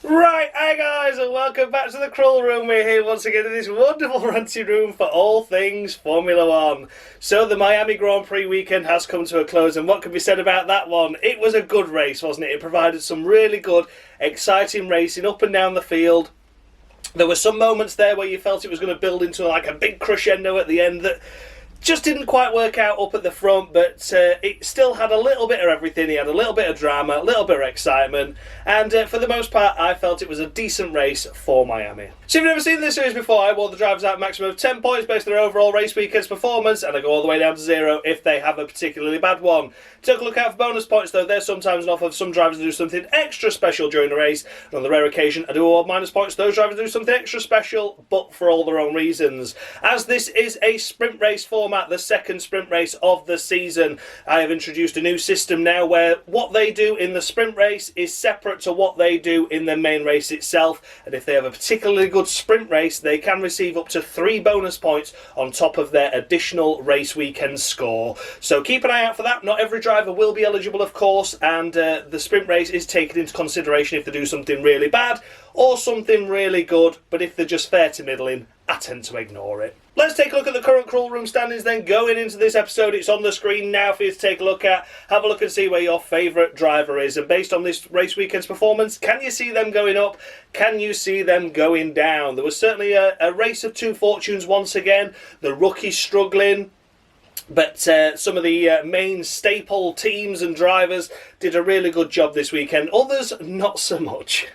Right, hi guys, and welcome back to the Crawl Room. We're here once again in this wonderful ranty room for all things Formula One. So the Miami Grand Prix weekend has come to a close, and what can be said about that one? It was a good race, wasn't it? It provided some really good, exciting racing up and down the field. There were some moments there where you felt it was going to build into like a big crescendo at the end that just didn't quite work out up at the front, but it still had a little bit of everything. He had a little bit of drama, a little bit of excitement, and for the most part I felt it was a decent race for Miami. So if you've never seen this series before, I award the drivers out a maximum of 10 points based on their overall race weekend's performance, and I go all the way down to 0 if they have a particularly bad one. Take a look out for bonus points though. There's sometimes an offer of some drivers to do something extra special during the race, and on the rare occasion I do award minus points to those drivers to do something extra special, but for all the wrong reasons. As this is a sprint race format, the second sprint race of the season, I have introduced a new system now where what they do in the sprint race is separate to what they do in the main race itself, and if they have a particularly good sprint race they can receive up to 3 bonus points on top of their additional race weekend score. So keep an eye out for that. Not every driver will be eligible, of course, and the sprint race is taken into consideration if they do something really bad or something really good, but if they're just fair to middling, I tend to ignore it. Let's take a look at the current Crawl Room standings then going into this episode. It's on the screen now for you to take a look at. Have a look and see where your favourite driver is. And based on this race weekend's performance, can you see them going up? Can you see them going down? There was certainly a race of two fortunes once again. The rookies struggling, but some of the main staple teams and drivers did a really good job this weekend. Others, not so much.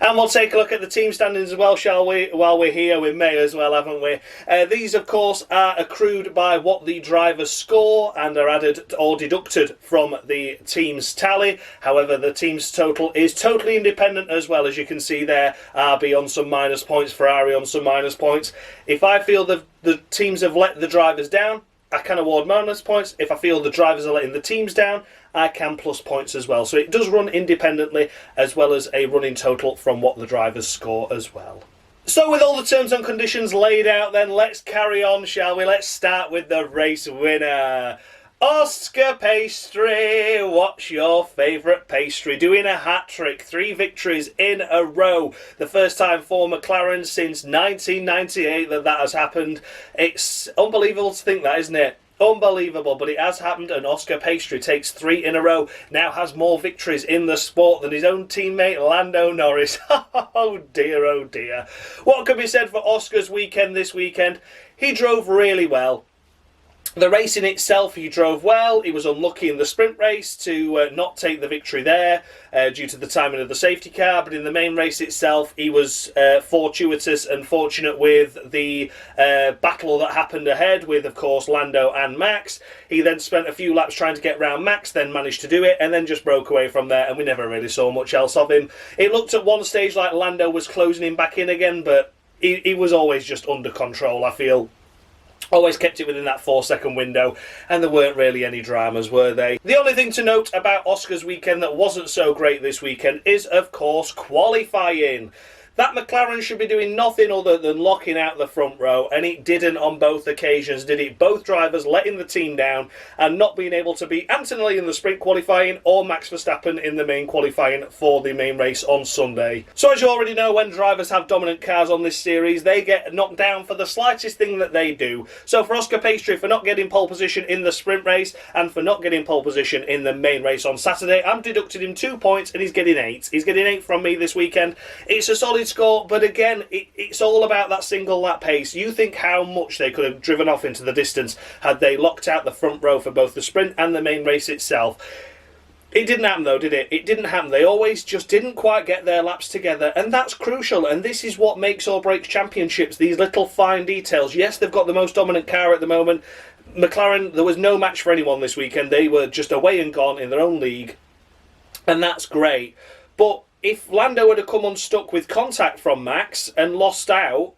And we'll take a look at the team standings as well, shall we? While we're here with May as well, haven't we? These, of course, are accrued by what the drivers score and are added or deducted from the team's tally. However, the team's total is totally independent as well, as you can see there. RB on some minus points, Ferrari on some minus points. If I feel the teams have let the drivers down, I can award minus points. If I feel the drivers are letting the teams down, I can plus points as well. So it does run independently as well as a running total from what the drivers score as well. So with all the terms and conditions laid out then, let's carry on, shall we? Let's start with the race winner. Oscar Pastry, what's your favourite pastry? Doing a hat-trick, 3 victories in a row. The first time for McLaren since 1998 that has happened. It's unbelievable to think that, isn't it? Unbelievable, but it has happened, and Oscar Pastry takes 3 in a row, now has more victories in the sport than his own teammate Lando Norris. Oh dear, oh dear. What can be said for Oscar's weekend this weekend? He drove really well. The race in itself, he drove well. He was unlucky in the sprint race to not take the victory there due to the timing of the safety car. But in the main race itself, he was fortuitous and fortunate with the battle that happened ahead with, of course, Lando and Max. He then spent a few laps trying to get round Max, then managed to do it, and then just broke away from there, and we never really saw much else of him. It looked at one stage like Lando was closing him back in again, but he was always just under control, I feel. Always kept it within that 4-second window, and there weren't really any dramas, were they? The only thing to note about Oscar's weekend that wasn't so great this weekend is, of course, qualifying. That McLaren should be doing nothing other than locking out the front row, and it didn't on both occasions, did it? Both drivers letting the team down and not being able to beat Antonelli in the sprint qualifying or Max Verstappen in the main qualifying for the main race on Sunday. So as you already know, when drivers have dominant cars on this series, they get knocked down for the slightest thing that they do. So for Oscar Pastry, for not getting pole position in the sprint race and for not getting pole position in the main race on Saturday, I'm deducting him 2 points and he's getting 8. He's getting 8 from me this weekend. It's a solid score, but again, it's all about that single lap pace. You think how much they could have driven off into the distance had they locked out the front row for both the sprint and the main race itself. It didn't happen though, did it? It didn't happen. They always just didn't quite get their laps together, and that's crucial, and this is what makes or breaks championships, these little fine details. Yes, they've got the most dominant car at the moment. McLaren, there was no match for anyone this weekend. They were just away and gone in their own league, and that's great. But if Lando had come unstuck with contact from Max and lost out,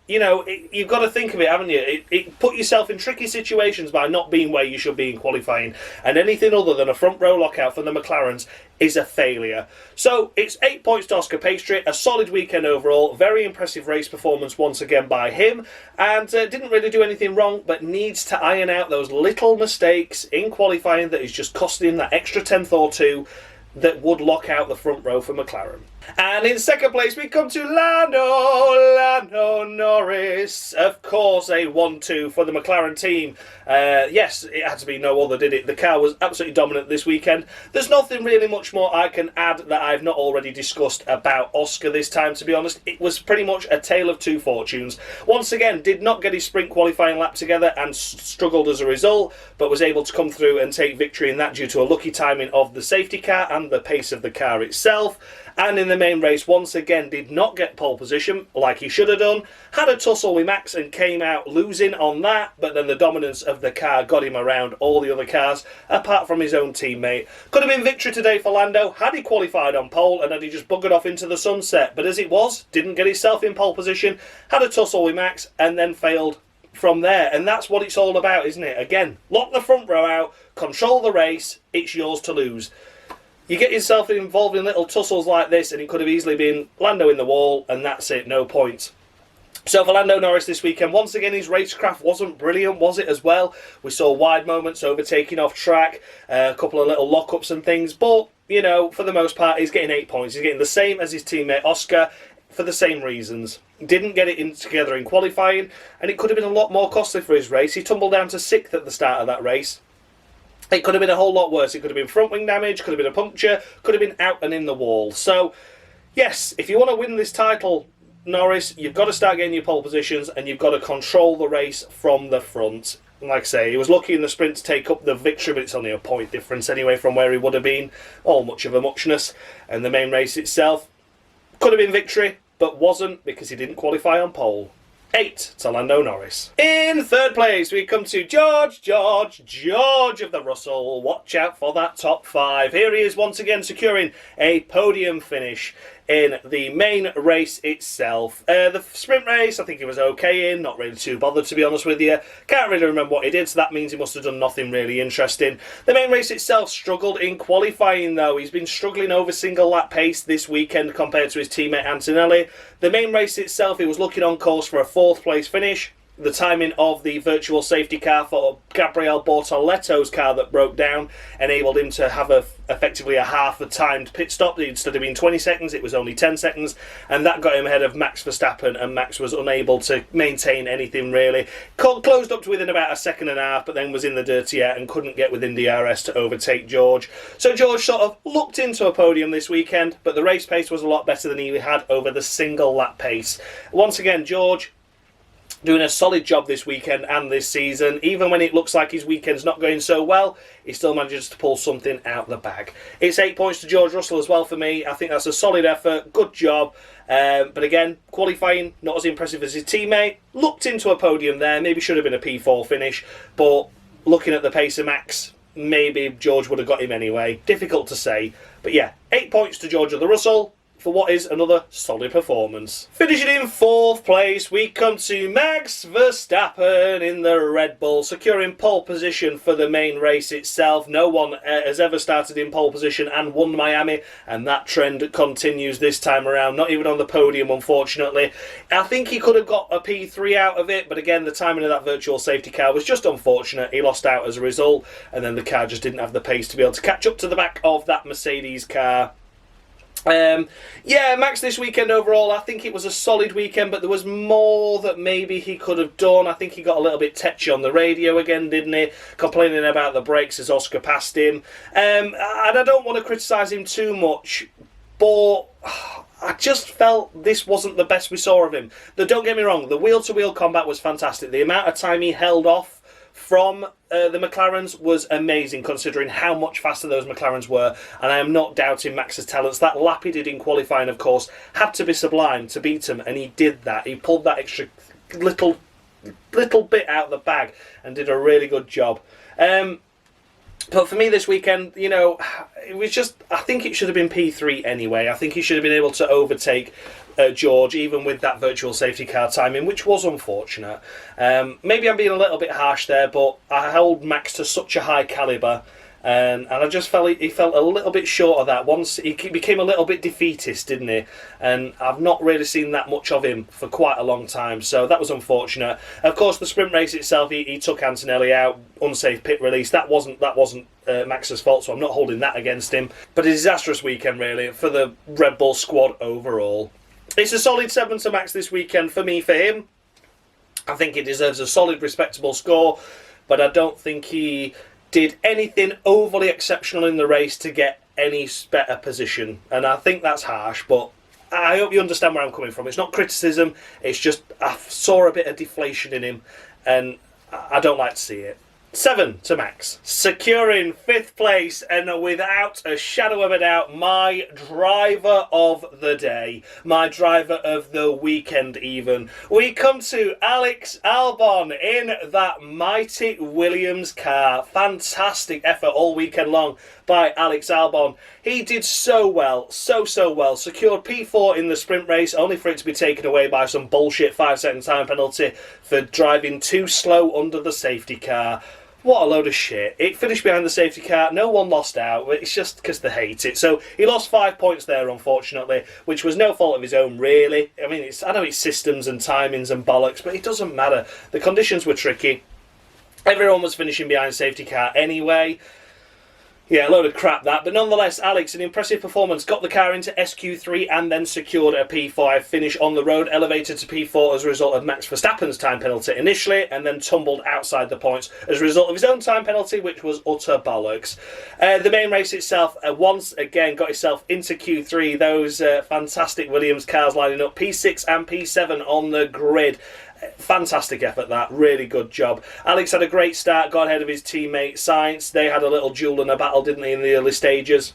you know, you've got to think of it, haven't you? It put yourself in tricky situations by not being where you should be in qualifying. And anything other than a front row lockout for the McLarens is a failure. So it's 8 points to Oscar Pastry, a solid weekend overall, very impressive race performance once again by him, and didn't really do anything wrong, but needs to iron out those little mistakes in qualifying that is just costing him that extra tenth or two. that would lock out the front row for McLaren. And in second place, we come to Lando Norris. Of course, a 1-2 for the McLaren team. Yes, it had to be no other, did it? The car was absolutely dominant this weekend. There's nothing really much more I can add that I've not already discussed about Oscar this time, to be honest. It was pretty much a tale of two fortunes. Once again, did not get his sprint qualifying lap together and struggled as a result, but was able to come through and take victory in that due to a lucky timing of the safety car and the pace of the car itself. And in the main race, once again, did not get pole position like he should have done. Had a tussle with Max and came out losing on that, but then the dominance of the car got him around all the other cars, apart from his own teammate. Could have been victory today for Lando, had he qualified on pole and had he just buggered off into the sunset. But as it was, didn't get himself in pole position, had a tussle with Max, and then failed from there. And that's what it's all about, isn't it? Again, lock the front row out, control the race, it's yours to lose. You get yourself involved in little tussles like this, and it could have easily been Lando in the wall, and that's it, no points. So for Lando Norris this weekend, once again his racecraft wasn't brilliant, was it, as well? We saw wide moments, overtaking off track, a couple of little lockups and things, but, you know, for the most part, he's getting 8 points. He's getting the same as his teammate Oscar, for the same reasons. Didn't get it together in qualifying, and it could have been a lot more costly for his race. He tumbled down to 6th at the start of that race. It could have been a whole lot worse. It could have been front wing damage, could have been a puncture, could have been out and in the wall. So, yes, if you want to win this title, Norris, you've got to start getting your pole positions and you've got to control the race from the front. Like I say, he was lucky in the sprint to take up the victory, but it's only a point difference anyway from where he would have been. All much of a muchness. And the main race itself could have been victory, but wasn't because he didn't qualify on pole. 8 to Lando Norris. In third place, we come to George of the Russell. Watch out for that top 5. Here he is once again securing a podium finish in the main race itself. The sprint race, I think he was okay in, not really too bothered to be honest with you. Can't really remember what he did, so that means he must have done nothing really interesting. The main race itself struggled in qualifying though. He's been struggling over single lap pace this weekend compared to his teammate Antonelli. The main race itself, he was looking on course for a 4th place finish. The timing of the virtual safety car for Gabriel Bortoletto's car that broke down enabled him to have effectively a half a timed pit stop. Instead of being 20 seconds, it was only 10 seconds, and that got him ahead of Max Verstappen, and Max was unable to maintain anything really. Closed up to within about a second and a half, but then was in the dirty air and couldn't get within DRS to overtake George. So George sort of looked into a podium this weekend, but the race pace was a lot better than he had over the single lap pace. Once again, George doing a solid job this weekend and this season. Even when it looks like his weekend's not going so well, he still manages to pull something out the bag. It's 8 points to George Russell as well for me. I think that's a solid effort, good job. But again, qualifying, not as impressive as his teammate. Looked into a podium there, maybe should have been a P4 finish, but looking at the pace of Max, maybe George would have got him anyway. Difficult to say. But yeah, 8 points to George of the Russell for what is another solid performance. Finishing in 4th place, we come to Max Verstappen in the Red Bull, securing pole position for the main race itself. No one has ever started in pole position and won Miami, and that trend continues this time around. Not even on the podium, unfortunately. I think he could have got a P3 out of it, but again, the timing of that virtual safety car was just unfortunate. He lost out as a result, and then the car just didn't have the pace to be able to catch up to the back of that Mercedes car. Yeah, Max this weekend overall, I think it was a solid weekend, but there was more that maybe he could have done. I think he got a little bit tetchy on the radio again, didn't he? Complaining about the brakes as Oscar passed him. And I don't want to criticise him too much, but I just felt this wasn't the best we saw of him. Don't get me wrong, the wheel-to-wheel combat was fantastic. The amount of time he held off from the McLarens was amazing, considering how much faster those McLarens were, and I am not doubting Max's talents. That lap he did in qualifying, of course, had to be sublime to beat him, and he did that. He pulled that extra little bit out of the bag and did a really good job. But for me this weekend, you know, it was just, I think it should have been P3 anyway. I think he should have been able to overtake George, even with that virtual safety car timing, which was unfortunate. Maybe I'm being a little bit harsh there, but I hold Max to such a high calibre, And I just felt he felt a little bit short of that. Once he became a little bit defeatist, didn't he? And I've not really seen that much of him for quite a long time, so that was unfortunate. Of course, the sprint race itself, he took Antonelli out, unsafe pit release. That wasn't Max's fault, so I'm not holding that against him. But a disastrous weekend, really, for the Red Bull squad overall. It's a solid 7 to Max this weekend for me, for him. I think he deserves a solid, respectable score, but I don't think he did anything overly exceptional in the race to get any better position. And I think that's harsh, but I hope you understand where I'm coming from. It's not criticism, it's just I saw a bit of deflation in him, and I don't like to see it. 7 to Max. Securing 5th place, and without a shadow of a doubt, my driver of the day. My driver of the weekend, even. We come to Alex Albon in that mighty Williams car. Fantastic effort all weekend long by Alex Albon. He did so well, so well. Secured P4 in the sprint race, only for it to be taken away by some bullshit 5-second time penalty for driving too slow under the safety car. What a load of shit. It finished behind the safety car, no one lost out, it's just because they hate it. So he lost 5 points there, unfortunately, which was no fault of his own, really. I mean, I know it's systems and timings and bollocks, but it doesn't matter. The conditions were tricky. Everyone was finishing behind safety car anyway. Yeah, a load of crap that. But nonetheless, Alex, an impressive performance. Got the car into SQ3 and then secured a P5 finish on the road. Elevated to P4 as a result of Max Verstappen's time penalty initially, and then tumbled outside the points as a result of his own time penalty, which was utter bollocks. The main race itself, once again, got itself into Q3. Those fantastic Williams cars lining up. P6 and P7 on the grid. Fantastic effort, that. Really good job. Alex had a great start, got ahead of his teammate Sainz. They had a little duel and a battle, didn't they, in the early stages.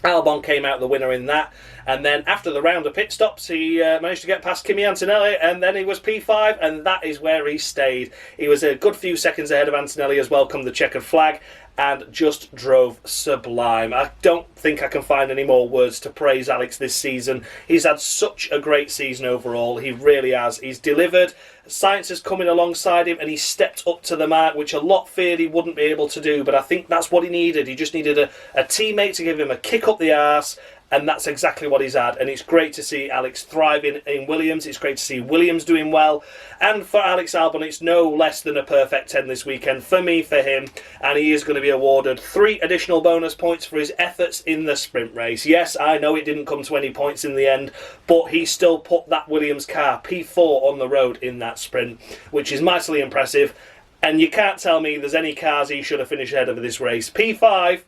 Albon came out the winner in that, and then after the round of pit stops he managed to get past Kimi Antonelli, and then he was P5, and that is where he stayed. He was a good few seconds ahead of Antonelli as well come the checkered flag, and just drove sublime. I don't think I can find any more words to praise Alex this season. He's had such a great season overall. He really has. He's delivered. Sainz is coming alongside him, and he stepped up to the mark, which a lot feared he wouldn't be able to do, but I think that's what he needed. He just needed a teammate to give him a kick up the arse, and that's exactly what he's had. And it's great to see Alex thriving in Williams. It's great to see Williams doing well. And for Alex Albon, it's no less than a perfect 10 this weekend for me, for him. And he is going to be awarded 3 additional bonus points for his efforts in the sprint race. Yes, I know it didn't come to any points in the end, but he still put that Williams car P4 on the road in that sprint, which is mightily impressive. And you can't tell me there's any cars he should have finished ahead of this race. P5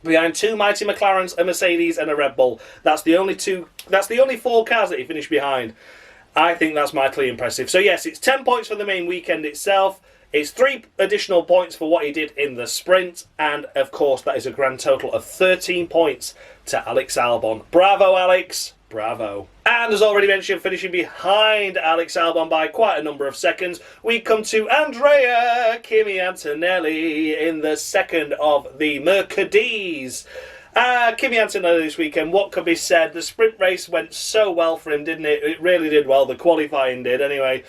behind 2 mighty McLarens, a Mercedes and a Red Bull. That's the only 4 cars that he finished behind. I think that's mightily impressive. So yes, it's 10 points for the main weekend itself. It's 3 additional points for what he did in the sprint, and of course that is a grand total of 13 points to Alex Albon. Bravo, Alex. Bravo. And as already mentioned, finishing behind Alex Albon by quite a number of seconds, we come to Andrea Kimmyelli in the second of the Mercedes. Kimi Antonelli this weekend, what could be said? The sprint race went so well for him, didn't it? It really did well. The qualifying did, anyway.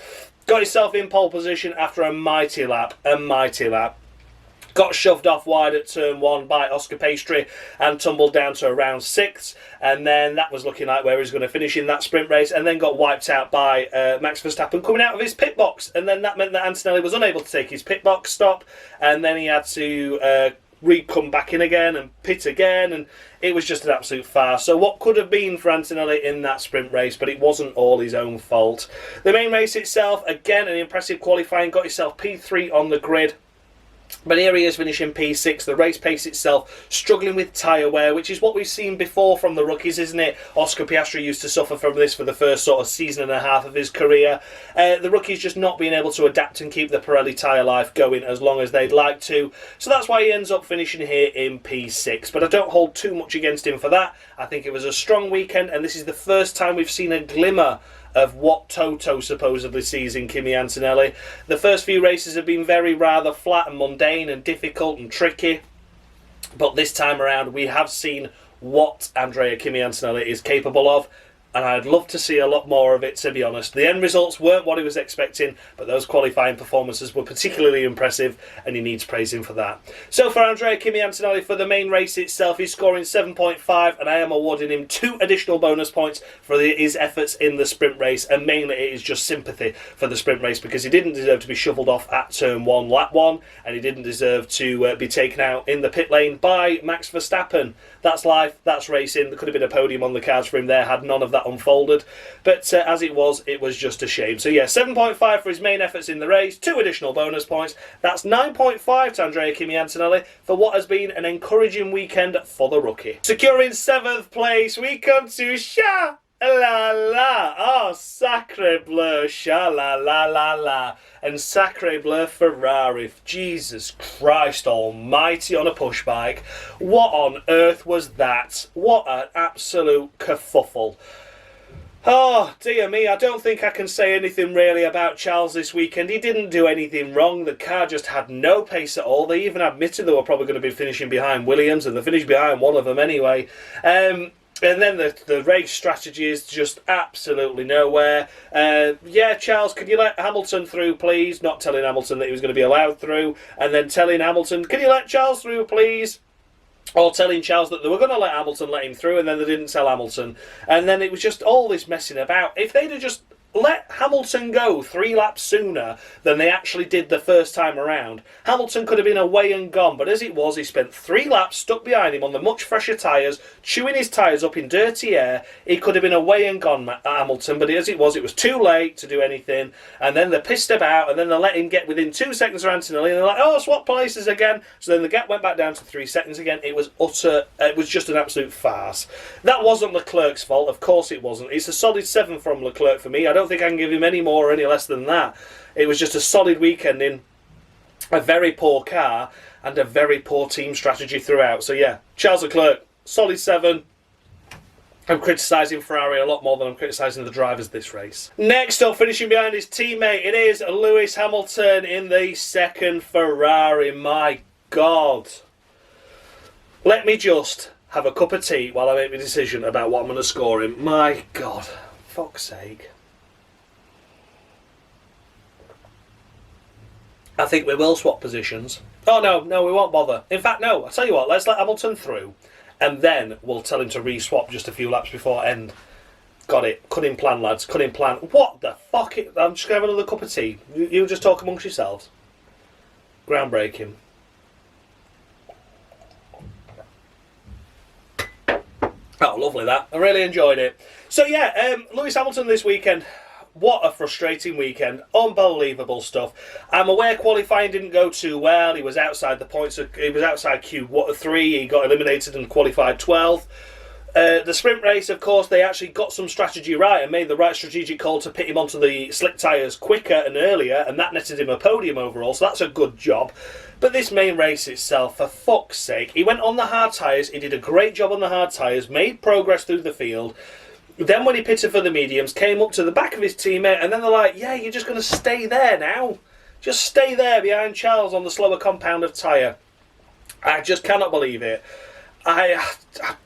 Got himself in pole position after a mighty lap. Got shoved off wide at turn 1 by Oscar Pastry and tumbled down to around 6th, and then that was looking like where he was going to finish in that sprint race, and then got wiped out by Max Verstappen coming out of his pit box, and then that meant that Antonelli was unable to take his pit box stop, and then he had to come back in again and pit again, and it was just an absolute farce. So what could have been for Antonelli in that sprint race, but it wasn't all his own fault. The main race itself, again, an impressive qualifying, got himself P3 on the grid. But here he is finishing P6. The race pace itself struggling with tyre wear, which is what we've seen before from the rookies, isn't it? Oscar Piastri used to suffer from this for the first sort of season and a half of his career. The rookies just not being able to adapt and keep the Pirelli tyre life going as long as they'd like to. So that's why he ends up finishing here in P6. But I don't hold too much against him for that. I think it was a strong weekend, and this is the first time we've seen a glimmer of what Toto supposedly sees in Kimi Antonelli. The first few races have been rather flat and mundane and difficult and tricky, but this time around we have seen what Andrea Kimi Antonelli is capable of. and I'd love to see a lot more of it, to be honest. The end results weren't what he was expecting, but those qualifying performances were particularly impressive, and he needs praising for that. So for Andrea Kimmyelli, for the main race itself, he's scoring 7.5, and I am awarding him 2 additional bonus points for his efforts in the sprint race, and mainly it is just sympathy for the sprint race, because he didn't deserve to be shovelled off at turn 1, lap 1, and he didn't deserve to be taken out in the pit lane by Max Verstappen. That's life, that's racing. There could have been a podium on the cards for him there had none of that unfolded, but as it was just a shame. So yeah, 7.5 for his main efforts in the race, 2 additional bonus points. That's 9.5 to Andrea Kimmyelli for what has been an encouraging weekend for the rookie. Securing 7th place, we come to Sha la la, oh sacre bleu, sha la la la la, and sacre bleu Ferrari. Jesus Christ almighty on a push bike. What on earth was that? What an absolute kerfuffle. Oh, dear me, I don't think I can say anything really about Charles this weekend. He didn't do anything wrong. The car just had no pace at all. They even admitted they were probably going to be finishing behind Williams, and they finished behind one of them anyway. And then the race strategy is just absolutely nowhere. Yeah, Charles, could you let Hamilton through, please? Not telling Hamilton that he was going to be allowed through. And then telling Hamilton, can you let Charles through, please? Or telling Charles that they were going to let Hamilton let him through, and then they didn't tell Hamilton. And then it was just all this messing about. If they'd have just let Hamilton go 3 laps sooner than they actually did the first time around, Hamilton could have been away and gone, but as it was, he spent 3 laps stuck behind him on the much fresher tyres, chewing his tyres up in dirty air. He could have been away and gone, Hamilton, but as it was too late to do anything, and then they pissed about, and then they let him get within 2 seconds of Antonelli, and they're like, oh, swap places again, so then the gap went back down to 3 seconds again. It was just an absolute farce. That wasn't Leclerc's fault, of course it wasn't. It's a solid 7 from Leclerc for me. I don't think I can give him any more or any less than that. It was just a solid weekend in a very poor car and a very poor team strategy throughout. So yeah, Charles Leclerc, solid 7. I'm criticising Ferrari a lot more than I'm criticising the drivers this race. Next up, finishing behind his teammate, it is Lewis Hamilton in the 2nd Ferrari. My God. Let me just have a cup of tea while I make my decision about what I'm going to score him. My God. Fuck's sake. I think we will swap positions. Oh, no, we won't bother. In fact, no, I'll tell you what, let's let Hamilton through, and then we'll tell him to re-swap just a few laps before end. Got it. Cunning plan, lads. Cunning plan. What the fuck? I'm just going to have another cup of tea. You just talk amongst yourselves. Groundbreaking. Oh, lovely that. I really enjoyed it. So yeah, Lewis Hamilton this weekend. What a frustrating weekend. Unbelievable stuff. I'm aware qualifying didn't go too well. He was outside the points. He was outside Q3. He got eliminated and qualified 12th. The sprint race, of course, they actually got some strategy right and made the right strategic call to pit him onto the slick tyres quicker and earlier, and that netted him a podium overall, so that's a good job. But this main race itself, for fuck's sake, he went on the hard tyres, he did a great job on the hard tyres, made progress through the field. Then when he pitted for the mediums, came up to the back of his teammate, and then they're like, yeah, you're just going to stay there now. Just stay there behind Charles on the slower compound of tyre. I just cannot believe it. I'm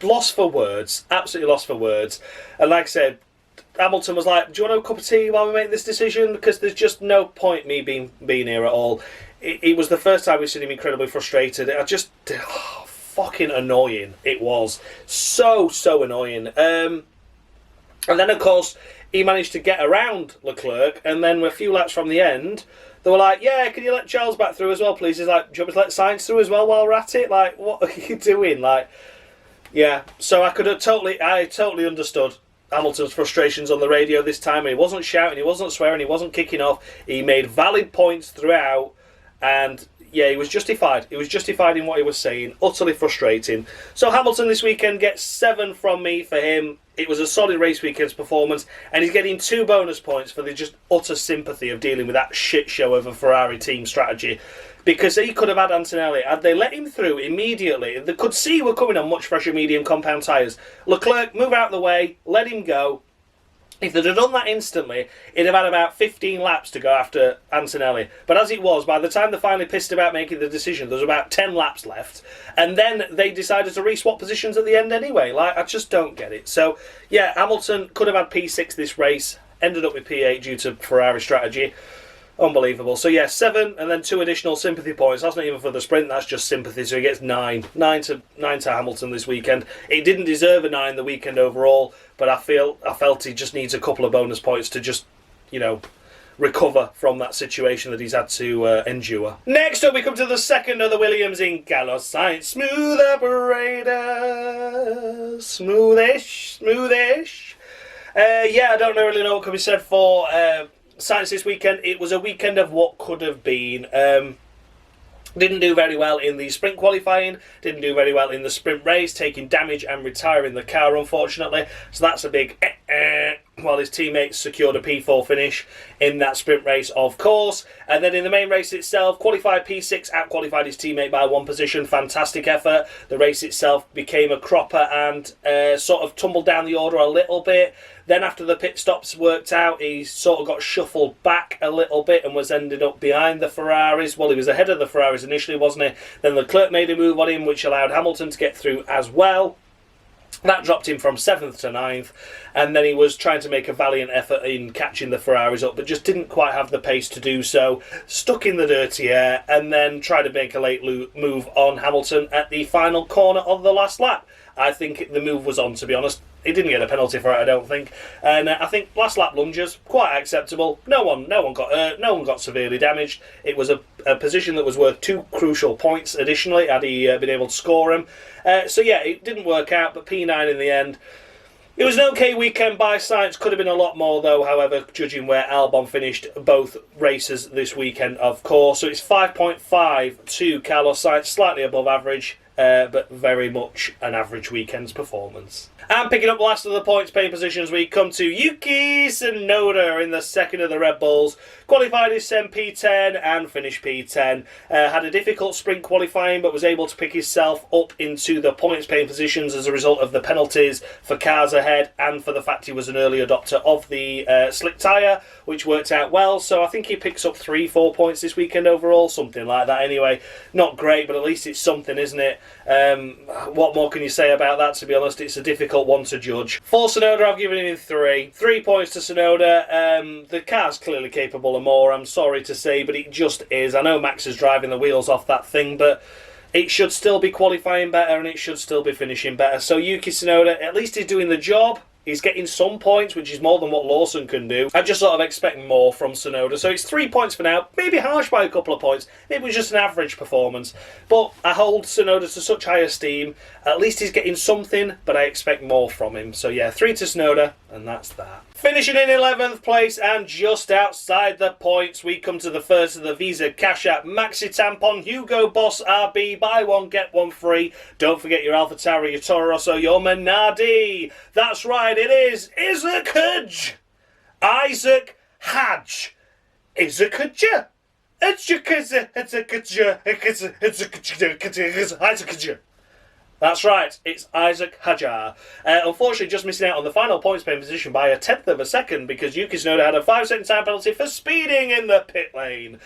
lost for words, absolutely lost for words. And like I said, Hamilton was like, do you want a cup of tea while we make this decision? Because there's just no point me being here at all. It was the first time we've seen him incredibly frustrated. Fucking annoying it was. So annoying. And then, of course, he managed to get around Leclerc, and then a few laps from the end, they were like, yeah, can you let Charles back through as well, please? He's like, do you want me to let Sainz through as well while we're at it? Like, what are you doing? Like, yeah. So I totally understood Hamilton's frustrations on the radio this time. He wasn't shouting, he wasn't swearing, he wasn't kicking off. He made valid points throughout, and yeah, he was justified. He was justified in what he was saying. Utterly frustrating. So Hamilton this weekend gets 7 from me for him. It was a solid race weekend's performance, and he's getting 2 bonus points for the just utter sympathy of dealing with that shit show of a Ferrari team strategy. Because he could have had Antonelli. Had they let him through immediately, they could see we're coming on much fresher medium compound tyres. Leclerc, move out of the way, let him go. If they'd have done that instantly, it'd have had about 15 laps to go after Antonelli. But as it was, by the time they finally pissed about making the decision, there was about 10 laps left. And then they decided to re-swap positions at the end anyway. Like, I just don't get it. So, yeah, Hamilton could have had P6 this race, ended up with P8 due to Ferrari strategy. Unbelievable. So, yeah, 7 and then 2 additional sympathy points. That's not even for the sprint, that's just sympathy. So he gets 9. 9 to Hamilton this weekend. It didn't deserve a 9 the weekend overall, but I felt he just needs a couple of bonus points to just, recover from that situation that he's had to endure. Next up, we come to the second of the Williams in Carlos Sainz. Smooth operator. Smoothish. I don't really know what can be said for Sainz this weekend. It was a weekend of what could have been. Didn't do very well in the sprint qualifying, didn't do very well in the sprint race, taking damage and retiring the car, unfortunately. So that's a big while his teammates secured a P4 finish in that sprint race, of course. And then in the main race itself, qualified P6, out-qualified his teammate by 1 position. Fantastic effort. The race itself became a cropper and sort of tumbled down the order a little bit. Then after the pit stops worked out, he sort of got shuffled back a little bit and was ended up behind the Ferraris. Well, he was ahead of the Ferraris initially, wasn't he? Then Leclerc made a move on him, which allowed Hamilton to get through as well. That dropped him from 7th to 9th, and then he was trying to make a valiant effort in catching the Ferraris up, but just didn't quite have the pace to do so. Stuck in the dirty air, and then tried to make a late move on Hamilton at the final corner of the last lap. I think the move was on, to be honest. He didn't get a penalty for it, I don't think. And I think last lap lunges, quite acceptable. No one got hurt, no one got severely damaged. It was a position that was worth 2 crucial points additionally, had he been able to score them. So yeah, it didn't work out, but P9 in the end. It was an okay weekend by Sainz. Could have been a lot more though, however, judging where Albon finished both races this weekend, of course. So it's 5.5 to Carlos Sainz, slightly above average, but very much an average weekend's performance. And picking up last of the points paying positions, we come to Yuki Tsunoda in the second of the Red Bulls. Qualified his P10 and finished P10. Had a difficult sprint qualifying, but was able to pick himself up into the points paying positions as a result of the penalties for cars ahead and for the fact he was an early adopter of the slick tyre, which worked out well. So I think he picks up 3-4 points this weekend overall, something like that anyway. Not great, but at least it's something, isn't it? What more can you say about that, to be honest? It's a difficult one to judge. For Tsunoda, I've given him 3. 3 points to Tsunoda. The car's clearly capable of more, I'm sorry to say, but it just is. I know Max is driving the wheels off that thing, but it should still be qualifying better and it should still be finishing better. So Yuki Tsunoda, at least he's doing the job. He's getting some points, which is more than what Lawson can do. I just sort of expect more from Tsunoda. So it's 3 points for now. Maybe harsh by a couple of points. Maybe it was just an average performance. But I hold Tsunoda to such high esteem. At least he's getting something, but I expect more from him. So yeah, 3 to Tsunoda, and that's that. Finishing in 11th place and just outside the points, we come to the first of the Visa Cash App Maxi Tampon Hugo Boss RB. Buy one, get one free. Don't forget your AlphaTauri, your Toro Rosso, your Minardi. That's right, it is Isaac Hadj. Isaac Hadj. Isaac Hadj. Isaac. That's right, it's Isaac Hajar. Unfortunately, just missing out on the final points paying position by 1/10 of a second because Yuki Tsunoda had a 5-second time penalty for speeding in the pit lane.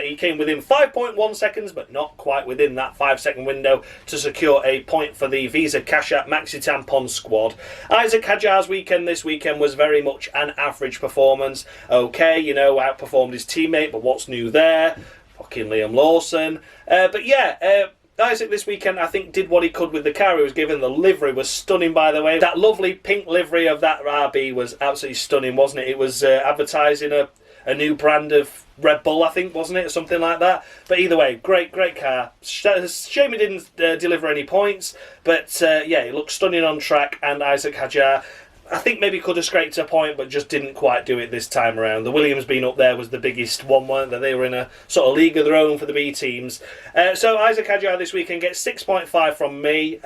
He came within 5.1 seconds, but not quite within that 5-second window to secure a point for the Visa Cash App Maxi Tampon squad. Isaac Hajar's weekend this weekend was very much an average performance. Okay, outperformed his teammate, but what's new there? Fucking Liam Lawson. But yeah, Isaac this weekend, I think, did what he could with the car he was given. The livery was stunning, by the way. That lovely pink livery of that RB was absolutely stunning, wasn't it? It was advertising a new brand of Red Bull, I think, wasn't it? Or something like that. But either way, great car. Shame he didn't deliver any points. But yeah, it looked stunning on track. And Isaac Hajar, I think maybe could have scraped a point, but just didn't quite do it this time around. The Williams being up there was the biggest one, weren't they? They were in a sort of league of their own for the B teams. So Isaac Hajar this weekend gets 6.5 from me.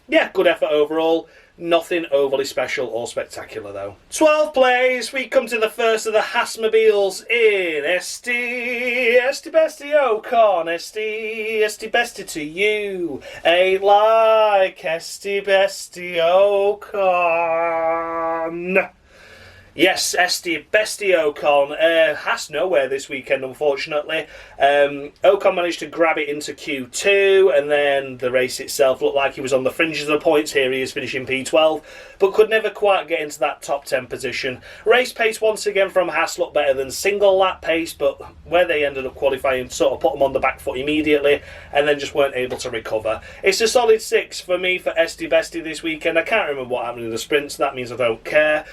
Yeah, good effort overall. Nothing overly special or spectacular, though. 12th place, we come to the first of the Haasmobiles in Esty Bestie, oh, con, Esty Bestie to you. Ain't like Esty Bestie, oh, con. Yes, Esty Bestie Ocon has nowhere this weekend, unfortunately. Ocon managed to grab it into Q2, and then the race itself looked like he was on the fringes of the points. Here he is finishing P12, but could never quite get into that top 10 position. Race pace once again from Haas looked better than single lap pace, but where they ended up qualifying sort of put them on the back foot immediately, and then just weren't able to recover. It's a solid 6 for me for Esty Bestie this weekend. I can't remember what happened in the sprints, so that means I don't care.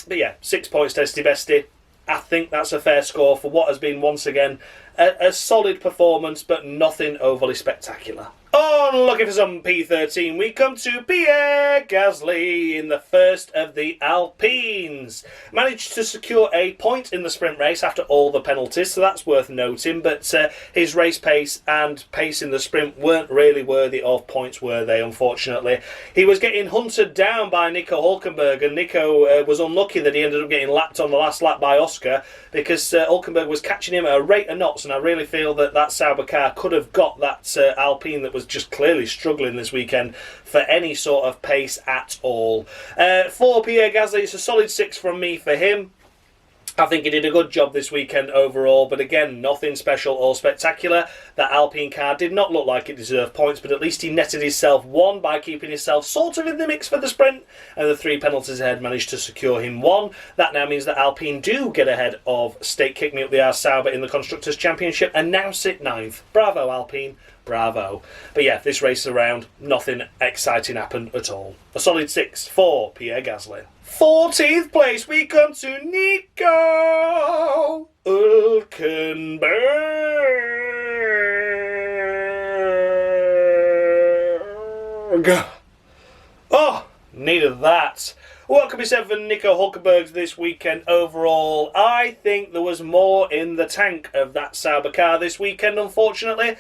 But yeah, 6 points to Esty Bestie. I think that's a fair score for what has been, once again, a solid performance, but nothing overly spectacular. On looking for some P13, we come to Pierre Gasly in the first of the Alpines. Managed to secure a point in the sprint race after all the penalties, so that's worth noting, but his race pace and pace in the sprint weren't really worthy of points, were they, unfortunately. He was getting hunted down by Nico Hülkenberg, and Nico was unlucky that he ended up getting lapped on the last lap by Oscar, because Hülkenberg was catching him at a rate of knots, and I really feel that that Sauber car could have got that Alpine that was just clearly struggling this weekend for any sort of pace at all. For Pierre Gasly, it's a solid 6 from me for him. I think he did a good job this weekend overall, but again, nothing special or spectacular. That Alpine car did not look like it deserved points, but at least he netted himself 1 by keeping himself sort of in the mix for the sprint, and the 3 penalties ahead managed to secure him 1. That now means that Alpine do get ahead of State Kick Me Up the Arse Sauber in the Constructors' Championship and now sit 9th. Bravo, Alpine. Bravo. But yeah, this race around, nothing exciting happened at all. A solid 6 for Pierre Gasly. 14th place, we come to Nico Hülkenberg. Oh, needed that. What can be said for Nico Hülkenberg this weekend overall? I think there was more in the tank of that Sauber car this weekend, unfortunately.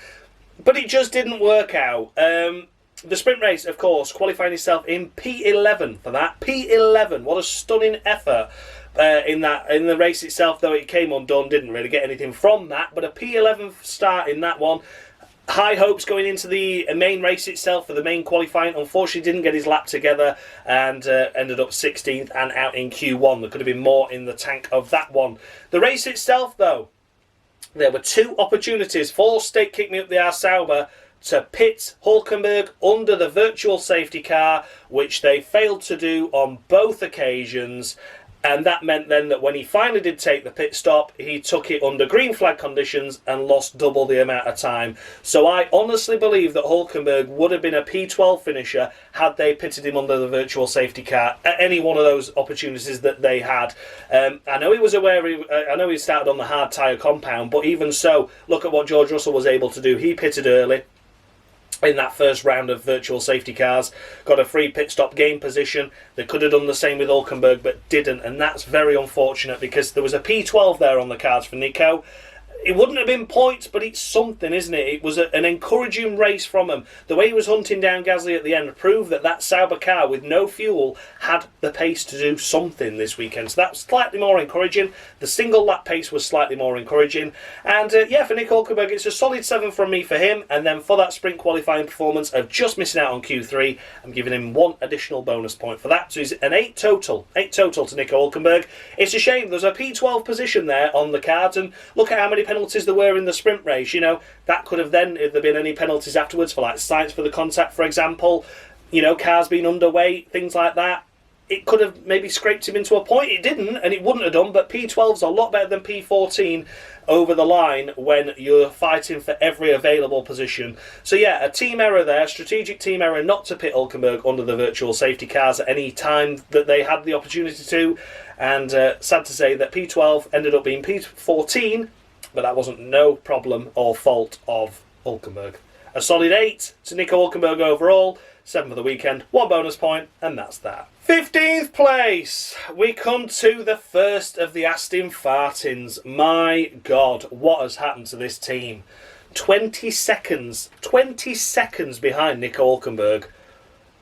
But it just didn't work out. The sprint race, of course, qualifying himself in P11 for that. P11, what a stunning effort in the race itself, though it came undone, didn't really get anything from that. But a P11 start in that one. High hopes going into the main race itself for the main qualifying. Unfortunately, didn't get his lap together and ended up 16th and out in Q1. There could have been more in the tank of that one. The race itself, though, there were 2 opportunities for State Kick Me Up the Arse Sauber to pit Hülkenberg under the virtual safety car, which they failed to do on both occasions. And that meant then that when he finally did take the pit stop, he took it under green flag conditions and lost double the amount of time. So I honestly believe that Hülkenberg would have been a P12 finisher had they pitted him under the virtual safety car at any one of those opportunities that they had. I know he was aware, I know he started on the hard tyre compound, but even so, look at what George Russell was able to do. He pitted early in that first round of virtual safety cars, got a free pit stop gain position. They could have done the same with Hülkenberg, but didn't, and that's very unfortunate because there was a P12 there on the cards for Nico. It wouldn't have been points, but it's something, isn't it? It was an encouraging race from him. The way he was hunting down Gasly at the end proved that that Sauber car with no fuel had the pace to do something this weekend. So that's slightly more encouraging. The single lap pace was slightly more encouraging. And yeah, for Nick Hülkenberg, it's a solid 7 from me for him. And then for that sprint qualifying performance of just missing out on Q3, I'm giving him 1 additional bonus point for that. So he's an 8 total. 8 total to Nick Hülkenberg. It's a shame. There's a P12 position there on the cards. And look at how many penalties there were in the sprint race. You know, that could have then, if there been any penalties afterwards for like Sainz for the contact, for example, you know, cars being underweight, things like that, it could have maybe scraped him into a point. It didn't, and it wouldn't have done, but P12's a lot better than P14 over the line when you're fighting for every available position. So yeah, a team error there, strategic team error not to pit Hülkenberg under the virtual safety cars at any time that they had the opportunity to, and sad to say that P12 ended up being P14, but that wasn't no problem or fault of Hülkenberg. A solid 8 to Nico Hülkenberg overall, 7 for the weekend, 1 bonus point, and that's that. 15th place, we come to the first of the Aston Martins. My God, what has happened to this team? 20 seconds behind Nico Hülkenberg,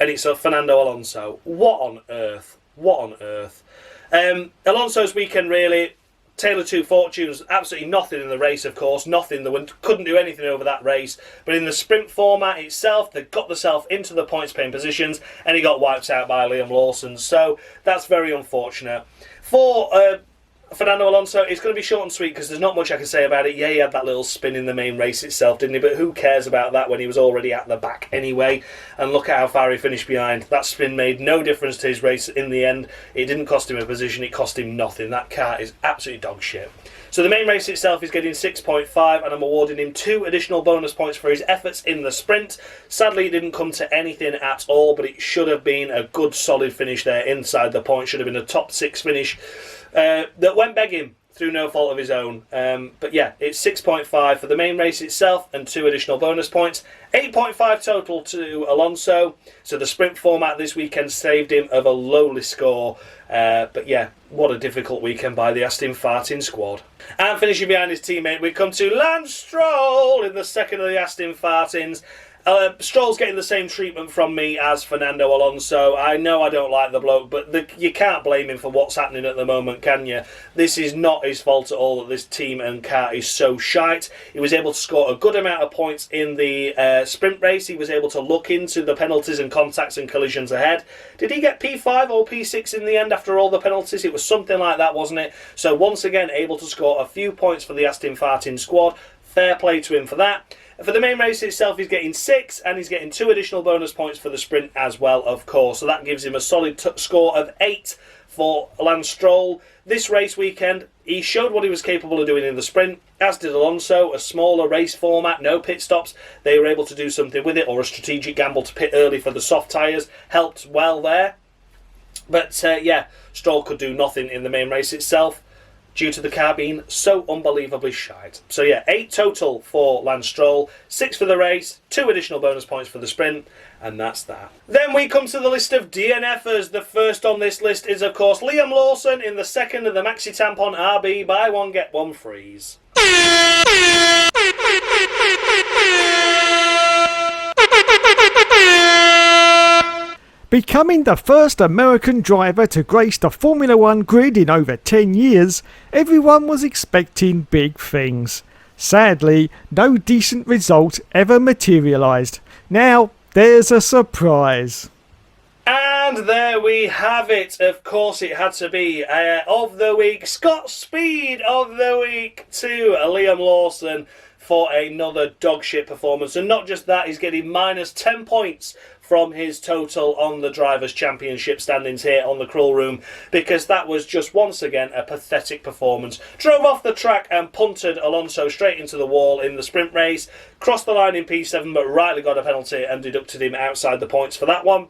and it's a Fernando Alonso. What on earth? What on earth? Alonso's weekend really Tale of Two Fortunes, absolutely nothing in the race, of course, nothing. They couldn't do anything over that race. But in the sprint format itself, they got themselves into the points-paying positions, and he got wiped out by Liam Lawson. So that's very unfortunate. For Fernando Alonso, it's going to be short and sweet because there's not much I can say about it. Yeah, he had that little spin in the main race itself, didn't he? But who cares about that when he was already at the back anyway? And look at how far he finished behind. That spin made no difference to his race in the end. It didn't cost him a position, it cost him nothing. That car is absolutely dog shit. So the main race itself is getting 6.5, and I'm awarding him 2 additional bonus points for his efforts in the sprint. Sadly, it didn't come to anything at all, but it should have been a good solid finish there inside the point. Should have been a top 6 finish that went begging through no fault of his own. But yeah, it's 6.5 for the main race itself and 2 additional bonus points. 8.5 total to Alonso. So the sprint format this weekend saved him of a lowly score. But yeah, what a difficult weekend by the Aston Martin squad. And finishing behind his teammate, we come to Lance Stroll in the second of the Aston Martins. Stroll's getting the same treatment from me as Fernando Alonso. I know I don't like the bloke, but you can't blame him for what's happening at the moment, can you? This is not his fault at all that this team and car is so shite. He was able to score a good amount of points in the sprint race. He was able to look into the penalties and contacts and collisions ahead. Did he get P5 or P6 in the end after all the penalties? It was something like that, wasn't it? So once again, able to score a few points for the Aston Martin squad. Fair play to him for that. For the main race itself, he's getting 6, and he's getting 2 additional bonus points for the sprint as well, of course. So that gives him a solid score of 8 for Lance Stroll. This race weekend, he showed what he was capable of doing in the sprint, as did Alonso. A smaller race format, no pit stops. They were able to do something with it, or a strategic gamble to pit early for the soft tyres. Helped well there. But yeah, Stroll could do nothing in the main race itself, due to the car being so unbelievably shite. So yeah, 8 total for Lance Stroll, 6 for the race, 2 additional bonus points for the sprint, and that's that. Then we come to the list of DNFers. The first on this list is, of course, Liam Lawson in the second of the Maxi Tampon RB Buy One Get One Freeze. Becoming the first American driver to grace the Formula One grid in over 10 years, everyone was expecting big things. Sadly, no decent result ever materialised. Now, there's a surprise. And there we have it. Of course, it had to be of the week, Scott Speed of the week to Liam Lawson for another dogshit performance. And not just that, he's getting minus 10 points from his total on the Drivers' Championship standings here on the Cruel Room, because that was just once again a pathetic performance. Drove off the track and punted Alonso straight into the wall in the sprint race, crossed the line in P7 but rightly got a penalty and deducted him outside the points for that one.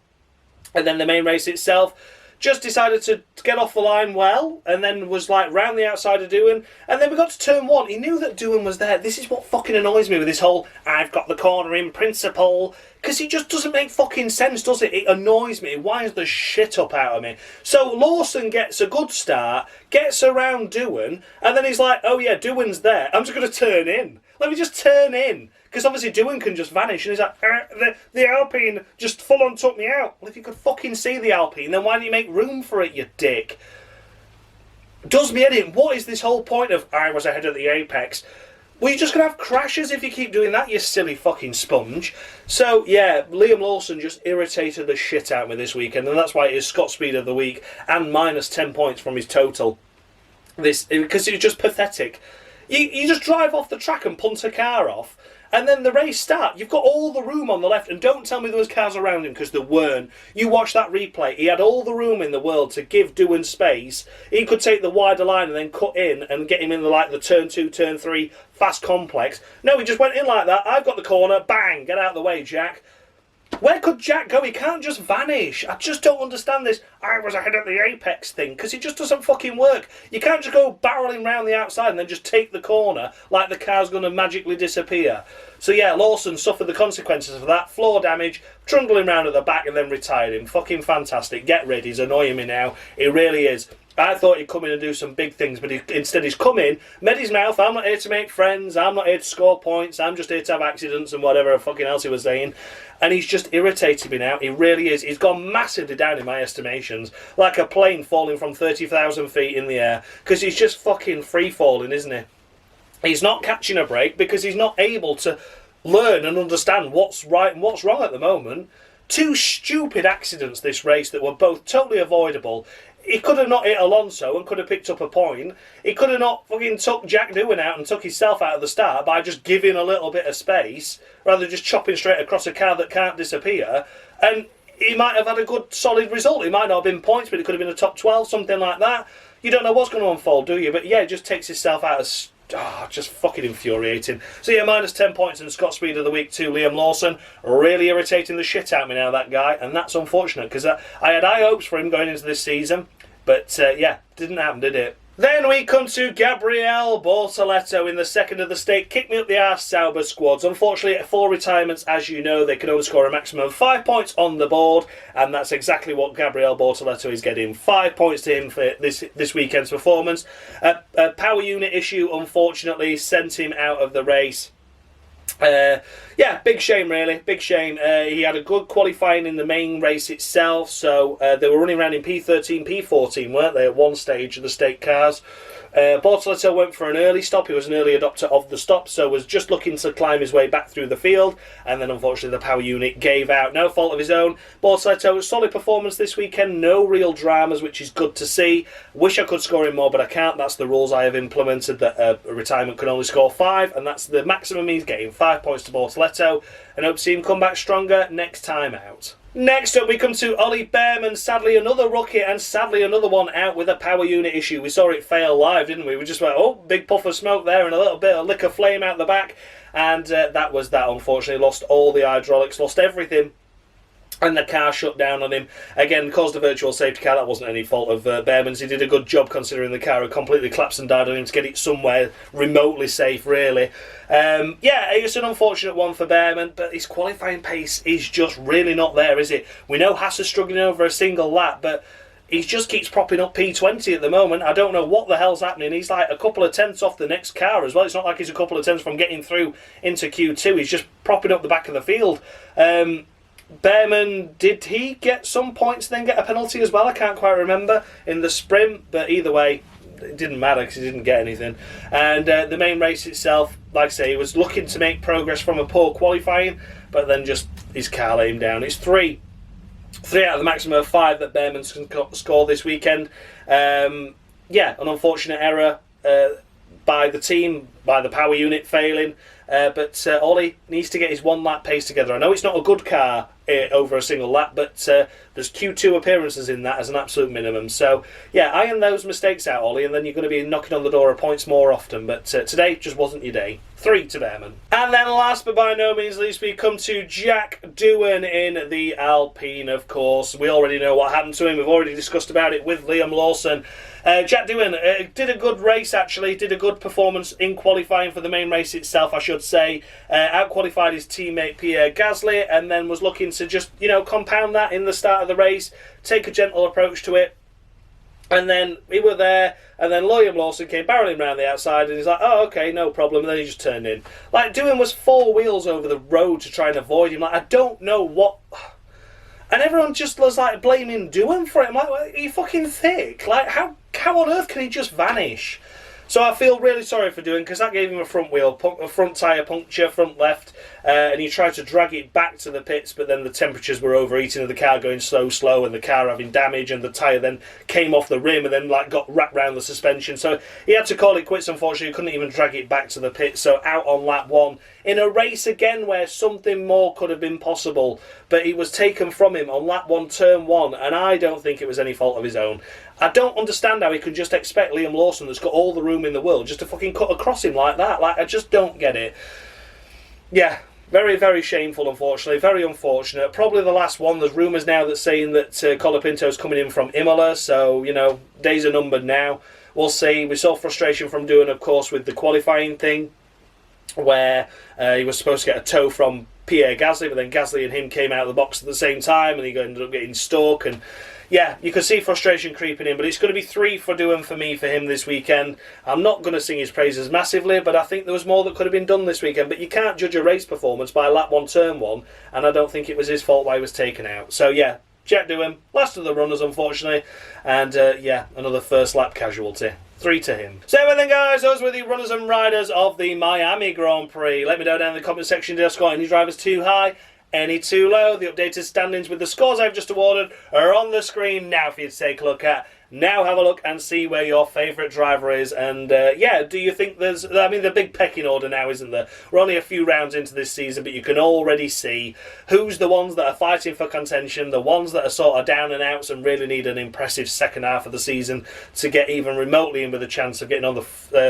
And then the main race itself, just decided to get off the line well, and then was like round the outside of Doohan, and then we got to turn 1. He knew that Doohan was there. This is what fucking annoys me with this whole I've got the corner in principle, because it just doesn't make fucking sense, does it? It annoys me. It winds the shit up out of me. So Lawson gets a good start, gets around Doohan, and then he's like, oh yeah, Doohan's there, I'm just going to turn in. Let me just turn in. Because obviously Doohan can just vanish, and he's like, the Alpine just full on took me out. Well, if you could fucking see the Alpine, then why don't you make room for it, you dick? Does me head in. What is this whole point of, I was ahead of the apex? Well, you're just going to have crashes if you keep doing that, you silly fucking sponge. So, yeah, Liam Lawson just irritated the shit out of me this weekend, and that's why it is Scott Speed of the week, and minus 10 points from his total. Because it was just pathetic. You just drive off the track and punt a car off, and then the race start. You've got all the room on the left, and don't tell me there was cars around him, because there weren't. You watch that replay. He had all the room in the world to give Doohan space. He could take the wider line and then cut in and get him in the turn 2, turn 3 fast complex. No, he just went in like that. I've got the corner. Bang! Get out of the way, Jack. Where could Jack go? He can't just vanish. I just don't understand this I was ahead at the apex thing, because it just doesn't fucking work. You can't just go barreling round the outside and then just take the corner like the car's going to magically disappear. So yeah, Lawson suffered the consequences of that. Floor damage, trundling round at the back, and then retired him. Fucking fantastic. Get rid. He's annoying me now. It really is. I thought he'd come in and do some big things, but instead he's come in, made his mouth, I'm not here to make friends, I'm not here to score points, I'm just here to have accidents and whatever fucking else he was saying. And he's just irritated me now, he really is. He's gone massively down in my estimations, like a plane falling from 30,000 feet in the air, because he's just fucking free-falling, isn't he? He's not catching a break because he's not able to learn and understand what's right and what's wrong at the moment. Two stupid accidents this race that were both totally avoidable. He could have not hit Alonso and could have picked up a point. He could have not fucking took Jack Doohan out and took himself out of the start by just giving a little bit of space rather than just chopping straight across a car that can't disappear. And he might have had a good solid result. It might not have been points, but it could have been a top 12, something like that. You don't know what's going to unfold, do you? But yeah, it just takes himself out of... just fucking infuriating. So yeah, minus 10 points in Scott Speed of the Week to Liam Lawson. Really irritating the shit out of me now, that guy. And that's unfortunate, because I had high hopes for him going into this season. But yeah, didn't happen, did it? Then we come to Gabriel Borletto in the second of the state. Kick me up the arse, Sauber squads. Unfortunately, at 4 retirements, as you know, they can only score a maximum of 5 points on the board, and that's exactly what Gabriel Borletto is getting. 5 points to him for this weekend's performance. A power unit issue, unfortunately, sent him out of the race. Yeah, big shame really, big shame. He had a good qualifying in the main race itself, so they were running around in P13, P14, weren't they, at one stage of the state cars. Bortoletto went for an early stop. He was an early adopter of the stop, so was just looking to climb his way back through the field, and then unfortunately the power unit gave out. No fault of his own. Bortoletto, solid performance this weekend, no real dramas, which is good to see. Wish I could score him more, but I can't. That's the rules I have implemented, that a retirement can only score 5, and that's the maximum he's getting. 5 points to Bortoletto, and hope to see him come back stronger next time out. Next up we come to Ollie Bman, sadly another rookie and sadly another one out with a power unit issue. We saw it fail live, didn't we? We just went, oh, big puff of smoke there and a little bit of liquor flame out the back, and that was that, unfortunately. Lost all the hydraulics, lost everything, and the car shut down on him. Again, caused a virtual safety car. That wasn't any fault of Behrman's. He did a good job considering the car had completely collapsed and died on him to get it somewhere remotely safe, really. Yeah, it's an unfortunate one for Behrman, but his qualifying pace is just really not there, is it? We know Haas is struggling over a single lap, but he just keeps propping up P20 at the moment. I don't know what the hell's happening. He's like a couple of tenths off the next car as well. It's not like he's a couple of tenths from getting through into Q2. He's just propping up the back of the field. Behrman, did he get some points and then get a penalty as well? I can't quite remember in the sprint, but either way, it didn't matter because he didn't get anything. And the main race itself, like I say, he was looking to make progress from a poor qualifying, but then just his car let him down. It's 3 out of the maximum of 5 that Behrman's can score this weekend. Yeah, an unfortunate error by the team, by the power unit failing. But Ollie needs to get his 1 lap pace together. I know it's not a good car over a single lap, but there's Q2 appearances in that as an absolute minimum. So, yeah, iron those mistakes out, Ollie, and then you're going to be knocking on the door of points more often. But today just wasn't your day. 3 to Behrman. And then last but by no means least, we come to Jack Doohan in the Alpine, of course. We already know what happened to him. We've already discussed about it with Liam Lawson. Jack Doohan did a good race, actually. Did a good performance in qualifying for the main race itself, I should say. Out-qualified his teammate Pierre Gasly, and then was looking to just, compound that in the start of the race, take a gentle approach to it. And then we were there, and then Liam Lawson came barreling around the outside, and he's like, oh, okay, no problem, and then he just turned in. Like, Doohan was 4 wheels over the road to try and avoid him. Like, I don't know what... And everyone just was, like, blaming Doohan for it. I'm like, well, are you fucking thick? Like, how on earth can he just vanish? So I feel really sorry for Doohan, because that gave him a front tyre puncture, front left, and he tried to drag it back to the pits, but then the temperatures were overheating and the car going slow, and the car having damage, and the tyre then came off the rim and then got wrapped around the suspension. So he had to call it quits, unfortunately. He couldn't even drag it back to the pits, so out on lap 1. In a race again where something more could have been possible, but it was taken from him on lap 1, turn 1, and I don't think it was any fault of his own. I don't understand how he could just expect Liam Lawson, that's got all the room in the world, just to fucking cut across him like that. Like, I just don't get it. Yeah, very, very shameful, unfortunately. Very unfortunate. Probably the last one. There's rumours now that's saying that Colapinto's coming in from Imola, so, days are numbered now. We'll see. We saw frustration from Doohan, of course, with the qualifying thing, where he was supposed to get a tow from Pierre Gasly, but then Gasly and him came out of the box at the same time, and he ended up getting stuck, and yeah, you can see frustration creeping in, but it's going to be 3 for doing for me for him this weekend. I'm not going to sing his praises massively, but I think there was more that could have been done this weekend. But you can't judge a race performance by lap 1, turn 1, and I don't think it was his fault why he was taken out. So yeah, Jack Doohan, last of the runners unfortunately, and yeah, another first lap casualty. 3 to him. So then guys, those were the runners and riders of the Miami Grand Prix. Let me know down in the comment section, did I score any drivers too high? Any too low? The updated standings with the scores I've just awarded are on the screen now for you to take a look at. Now have a look and see where your favourite driver is. And yeah, do you think there's... I mean, the big pecking order now, isn't there? We're only a few rounds into this season, but you can already see who's the ones that are fighting for contention, the ones that are sort of down and outs and really need an impressive second half of the season to get even remotely in with a chance of getting on the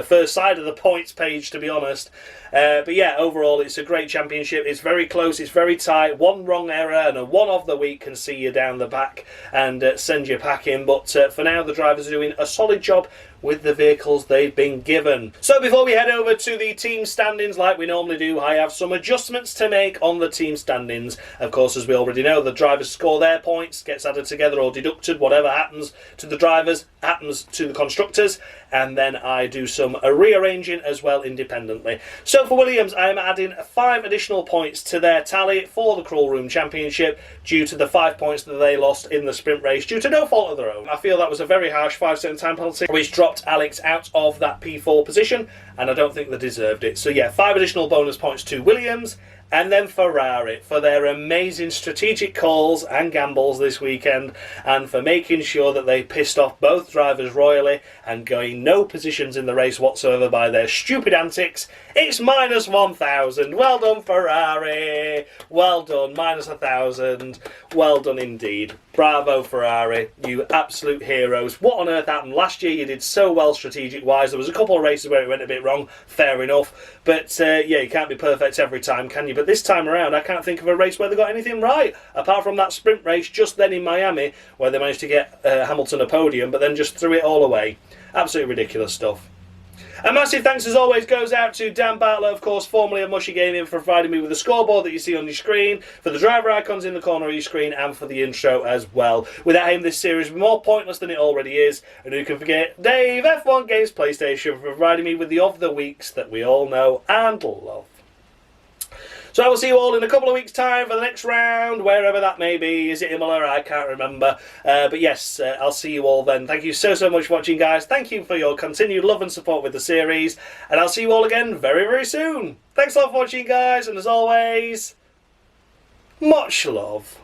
first side of the points page, to be honest. But yeah, overall, it's a great championship. It's very close, it's very tight. One wrong error and a one of the week can see you down the back and send you packing. But for now, the drivers are doing a solid job with the vehicles they've been given. So before we head over to the team standings like we normally do, I have some adjustments to make on the team standings. Of course, as we already know, the drivers score their points, gets added together or deducted, whatever happens to the drivers happens to the constructors, and then I do some rearranging as well independently. So for Williams, I am adding 5 additional points to their tally for the Crawl Room Championship due to the 5 points that they lost in the sprint race due to no fault of their own. I feel that was a very harsh 5-second time penalty, which dropped Alex out of that P4 position, and I don't think they deserved it. So yeah, 5 additional bonus points to Williams, and then Ferrari for their amazing strategic calls and gambles this weekend, and for making sure that they pissed off both drivers royally and going no positions in the race whatsoever by their stupid antics. It's minus 1,000. Well done, Ferrari. Well done. Minus 1,000. Well done indeed. Bravo, Ferrari. You absolute heroes. What on earth happened? Last year you did so well strategic-wise. There was a couple of races where it went a bit wrong. Fair enough. But, yeah, you can't be perfect every time, can you? But this time around, I can't think of a race where they got anything right, apart from that sprint race just then in Miami, where they managed to get Hamilton a podium, but then just threw it all away. Absolutely ridiculous stuff. A massive thanks as always goes out to Dan Bartlett, of course, formerly of Mushy Gaming, for providing me with the scoreboard that you see on your screen, for the driver icons in the corner of your screen, and for the intro as well. Without him, this series would be more pointless than it already is, and who can forget Dave F1 Games PlayStation for providing me with the of the weeks that we all know and love. So I will see you all in a couple of weeks' time for the next round, wherever that may be. Is it Imola? I can't remember. But yes, I'll see you all then. Thank you so much for watching, guys. Thank you for your continued love and support with the series. And I'll see you all again very, very soon. Thanks a lot for watching, guys. And as always, much love.